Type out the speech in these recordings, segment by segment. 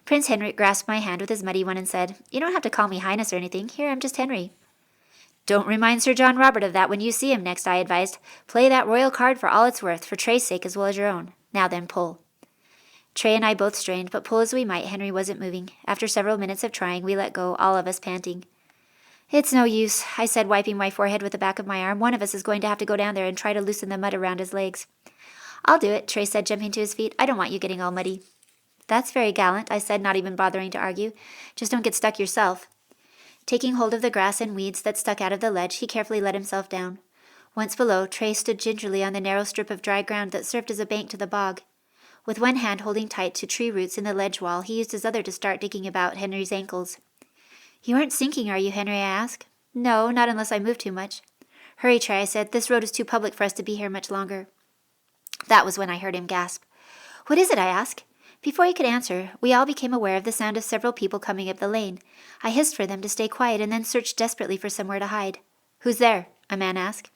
Prince Henry grasped my hand with his muddy one and said, "You don't have to call me Highness or anything. Here, I'm just Henry." "Don't remind Sir John Robert of that when you see him next," I advised. "Play that royal card for all it's worth, for Trey's sake as well as your own. Now then, pull." Trey and I both strained, but pull as we might, Henry wasn't moving. After several minutes of trying, we let go, all of us panting. "It's no use," I said, wiping my forehead with the back of my arm. "One of us is going to have to go down there and try to loosen the mud around his legs." "I'll do it," Trey said, jumping to his feet. "I don't want you getting all muddy." "That's very gallant," I said, not even bothering to argue. "Just don't get stuck yourself." Taking hold of the grass and weeds that stuck out of the ledge, he carefully let himself down. Once below, Trey stood gingerly on the narrow strip of dry ground that served as a bank to the bog. With one hand holding tight to tree roots in the ledge wall, he used his other to start digging about Henry's ankles. "You aren't sinking, are you, Henry?" I asked. "No, not unless I move too much." "Hurry, Trey," I said. "This road is too public for us to be here much longer." That was when I heard him gasp. "What is it?" I asked. Before he could answer, we all became aware of the sound of several people coming up the lane. I hissed for them to stay quiet and then searched desperately for somewhere to hide. "Who's there?" a man asked.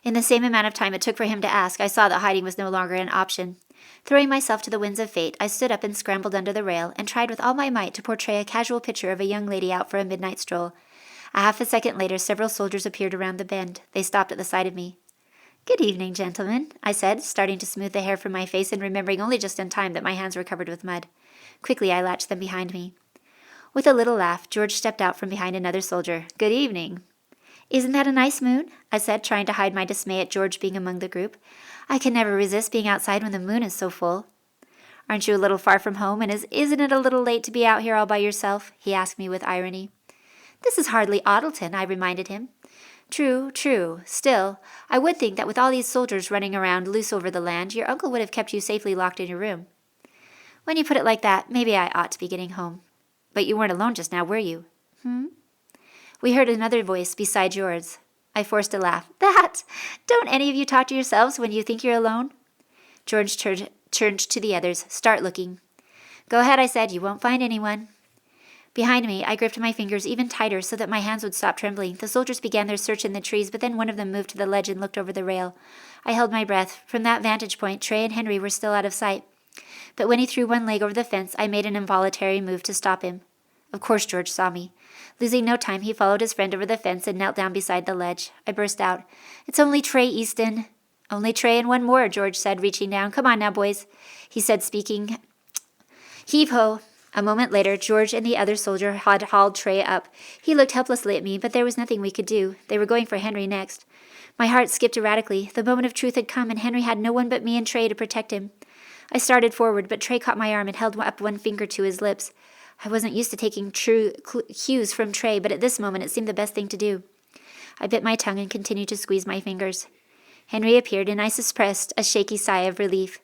In the same amount of time it took for him to ask, I saw that hiding was no longer an option. Throwing myself to the winds of fate, I stood up and scrambled under the rail and tried with all my might to portray a casual picture of a young lady out for a midnight stroll. A half a second later, several soldiers appeared around the bend. They stopped at the sight of me. "Good evening, gentlemen," I said, starting to smooth the hair from my face and remembering only just in time that my hands were covered with mud. Quickly I latched them behind me. With a little laugh, George stepped out from behind another soldier. "Good evening." "Isn't that a nice moon?" I said, trying to hide my dismay at George being among the group. "I can never resist being outside when the moon is so full." "Aren't you a little far from home, and isn't it a little late to be out here all by yourself?" he asked me with irony. "This is hardly Audleton," I reminded him. "True, true. Still, I would think that with all these soldiers running around loose over the land, your uncle would have kept you safely locked in your room." "When you put it like that, maybe I ought to be getting home." "But you weren't alone just now, were you?" We heard another voice beside yours. I forced a laugh. "That! Don't any of you talk to yourselves when you think you're alone?" George turned to the others. "Start looking." "Go ahead," I said. "You won't find anyone." Behind me, I gripped my fingers even tighter so that my hands would stop trembling. The soldiers began their search in the trees, but then one of them moved to the ledge and looked over the rail. I held my breath. From that vantage point, Trey and Henry were still out of sight. But when he threw one leg over the fence, I made an involuntary move to stop him. Of course George saw me. Losing no time, he followed his friend over the fence and knelt down beside the ledge. I burst out, "It's only Trey Easton." "Only Trey and one more," George said, reaching down. "Come on now, boys," he said, speaking. "Heave-ho." A moment later, George and the other soldier had hauled Trey up. He looked helplessly at me, but there was nothing we could do. They were going for Henry next. My heart skipped erratically. The moment of truth had come, and Henry had no one but me and Trey to protect him. I started forward, but Trey caught my arm and held up one finger to his lips. I wasn't used to taking true cues from Trey, but at this moment it seemed the best thing to do. I bit my tongue and continued to squeeze my fingers. Henry appeared, and I suppressed a shaky sigh of relief.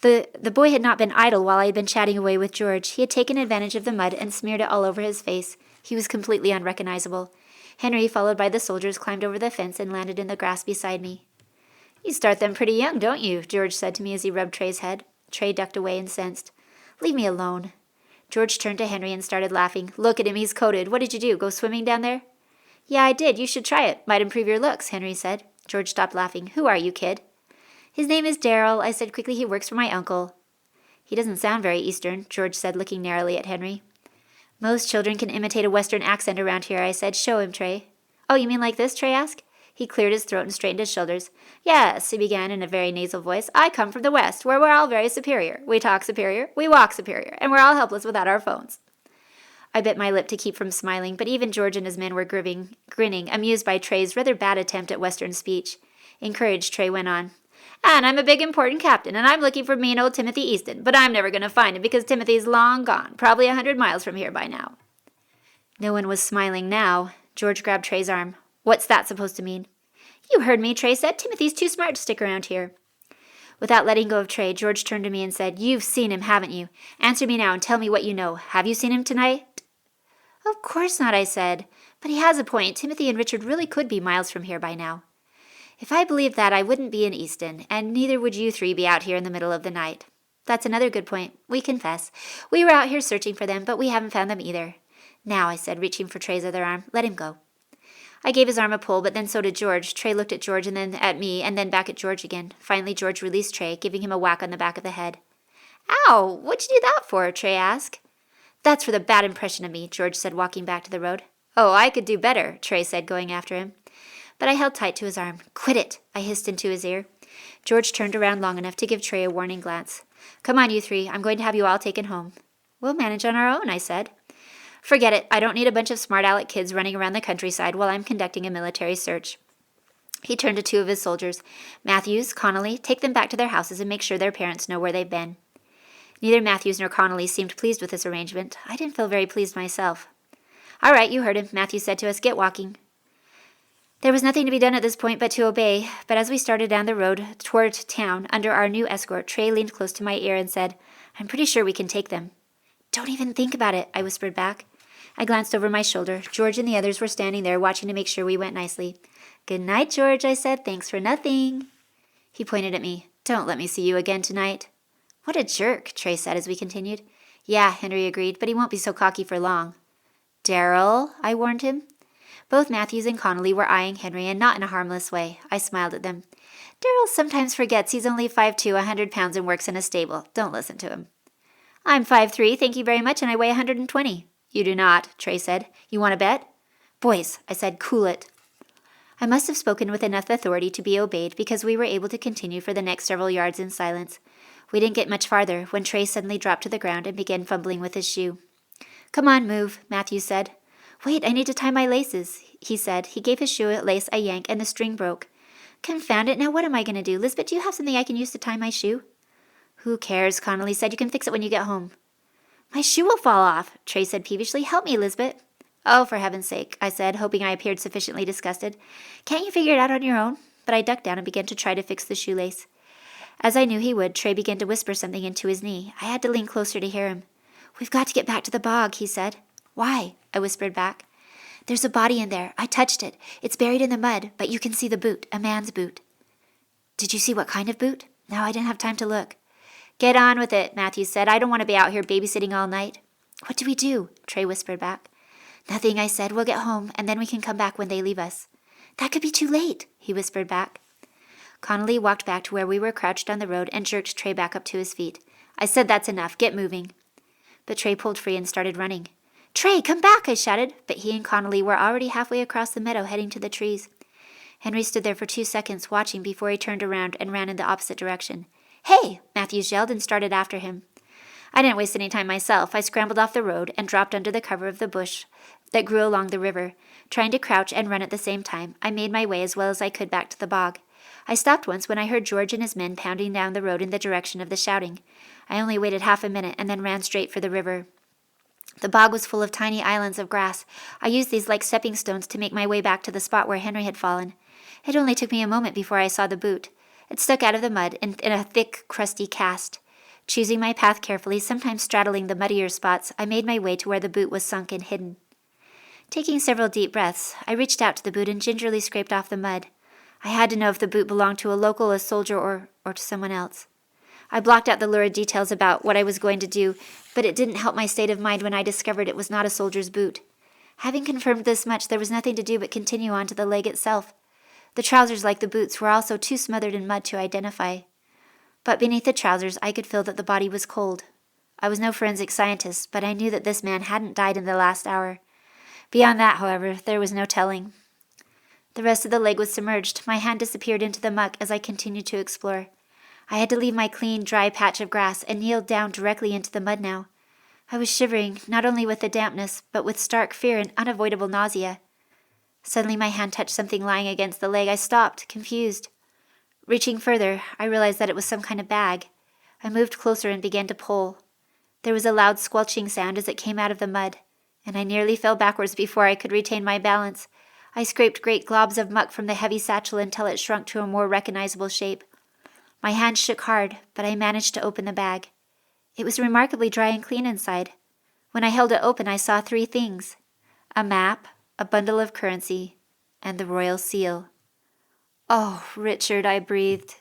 The boy had not been idle while I had been chatting away with George. He had taken advantage of the mud and smeared it all over his face. He was completely unrecognizable. Henry, followed by the soldiers, climbed over the fence and landed in the grass beside me. "You start them pretty young, don't you?" George said to me as he rubbed Trey's head. Trey ducked away incensed. "Leave me alone." George turned to Henry and started laughing. "Look at him, he's coated. What did you do, go swimming down there?" "Yeah, I did. You should try it. Might improve your looks," Henry said. George stopped laughing. "Who are you, kid?" "His name is Darryl," I said quickly. "He works for my uncle." "He doesn't sound very Eastern," George said, looking narrowly at Henry. "Most children can imitate a Western accent around here," I said. "Show him, Trey." "Oh, you mean like this?" Trey asked. He cleared his throat and straightened his shoulders. "Yes," he began in a very nasal voice. "I come from the West, where we're all very superior. We talk superior, we walk superior, and we're all helpless without our phones." I bit my lip to keep from smiling, but even George and his men were grinning, amused by Trey's rather bad attempt at Western speech. Encouraged, Trey went on. "And I'm a big important captain, and I'm looking for mean old Timothy Easton, but I'm never going to find him because Timothy's long gone, probably 100 miles from here by now." No one was smiling now. George grabbed Trey's arm. "What's that supposed to mean?" "You heard me," Trey said. "Timothy's too smart to stick around here." Without letting go of Trey, George turned to me and said, "You've seen him, haven't you? Answer me now and tell me what you know. Have you seen him tonight?" "Of course not," I said. "But he has a point. Timothy and Richard really could be miles from here by now." "If I believed that, I wouldn't be in Easton, and neither would you three be out here in the middle of the night." "That's another good point. We confess. We were out here searching for them, but we haven't found them either." "Now," I said, reaching for Trey's other arm, "let him go." I gave his arm a pull, but then so did George. Trey looked at George and then at me, and then back at George again. Finally, George released Trey, giving him a whack on the back of the head. "Ow! What'd you do that for?" Trey asked. That's for the bad impression of me, George said, walking back to the road. Oh, I could do better, Trey said, going after him. But I held tight to his arm. Quit it, I hissed into his ear. George turned around long enough to give Trey a warning glance. Come on, you three. I'm going to have you all taken home. We'll manage on our own, I said. Forget it. I don't need a bunch of smart aleck kids running around the countryside while I'm conducting a military search. He turned to two of his soldiers. Matthews, Connolly, take them back to their houses and make sure their parents know where they've been. Neither Matthews nor Connolly seemed pleased with this arrangement. I didn't feel very pleased myself. All right, you heard him, Matthews said to us. Get walking. There was nothing to be done at this point but to obey, but as we started down the road toward town under our new escort, Trey leaned close to my ear and said, I'm pretty sure we can take them. Don't even think about it, I whispered back. I glanced over my shoulder. George and the others were standing there watching to make sure we went nicely. Good night, George, I said. Thanks for nothing. He pointed at me. Don't let me see you again tonight. What a jerk, Trey said as we continued. Yeah, Henry agreed, but he won't be so cocky for long. Daryl, I warned him. Both Matthews and Connolly were eyeing Henry, and not in a harmless way. I smiled at them. Daryl sometimes forgets he's only 5'2", 100 pounds, and works in a stable. Don't listen to him. I'm 5'3", thank you very much, and I weigh 120. You do not, Trey said. You want to bet? Boys, I said, cool it. I must have spoken with enough authority to be obeyed because we were able to continue for the next several yards in silence. We didn't get much farther when Trey suddenly dropped to the ground and began fumbling with his shoe. Come on, move, Matthews said. Wait, I need to tie my laces, he said. He gave his shoe lace a yank and the string broke. Confound it, now what am I going to do? Lisbette, do you have something I can use to tie my shoe? Who cares, Connolly said. You can fix it when you get home. My shoe will fall off, Trey said peevishly. Help me, Lisbette. Oh, for heaven's sake, I said, hoping I appeared sufficiently disgusted. Can't you figure it out on your own? But I ducked down and began to try to fix the shoelace. As I knew he would, Trey began to whisper something into his knee. I had to lean closer to hear him. We've got to get back to the bog, he said. Why? I whispered back. There's a body in there. I touched it. It's buried in the mud, but you can see the boot, a man's boot. Did you see what kind of boot? No, I didn't have time to look. Get on with it, Matthews said. I don't want to be out here babysitting all night. What do we do? Trey whispered back. Nothing, I said. We'll get home, and then we can come back when they leave us. That could be too late, he whispered back. Connolly walked back to where we were crouched on the road and jerked Trey back up to his feet. I said that's enough. Get moving. But Trey pulled free and started running. Trey, come back, I shouted, but he and Connolly were already halfway across the meadow heading to the trees. Henry stood there for 2 seconds watching before he turned around and ran in the opposite direction. Hey! Matthews yelled and started after him. I didn't waste any time myself. I scrambled off the road and dropped under the cover of the bush that grew along the river. Trying to crouch and run at the same time, I made my way as well as I could back to the bog. I stopped once when I heard George and his men pounding down the road in the direction of the shouting. I only waited half a minute and then ran straight for the river. The bog was full of tiny islands of grass. I used these like stepping stones to make my way back to the spot where Henry had fallen. It only took me a moment before I saw the boot. It stuck out of the mud in a thick, crusty cast. Choosing my path carefully, sometimes straddling the muddier spots, I made my way to where the boot was sunk and hidden. Taking several deep breaths, I reached out to the boot and gingerly scraped off the mud. I had to know if the boot belonged to a local, a soldier, or to someone else. I blocked out the lurid details about what I was going to do, but it didn't help my state of mind when I discovered it was not a soldier's boot. Having confirmed this much, there was nothing to do but continue on to the leg itself. The trousers, like the boots, were also too smothered in mud to identify. But beneath the trousers, I could feel that the body was cold. I was no forensic scientist, but I knew that this man hadn't died in the last hour. Beyond that, however, there was no telling. The rest of the leg was submerged. My hand disappeared into the muck as I continued to explore. I had to leave my clean, dry patch of grass and kneeled down directly into the mud now. I was shivering, not only with the dampness, but with stark fear and unavoidable nausea. Suddenly my hand touched something lying against the leg. I stopped, confused. Reaching further, I realized that it was some kind of bag. I moved closer and began to pull. There was a loud squelching sound as it came out of the mud, and I nearly fell backwards before I could retain my balance. I scraped great globs of muck from the heavy satchel until it shrunk to a more recognizable shape. My hand shook hard, but I managed to open the bag. It was remarkably dry and clean inside. When I held it open, I saw 3 things: a map, a bundle of currency, and the royal seal. "Oh, Richard," I breathed.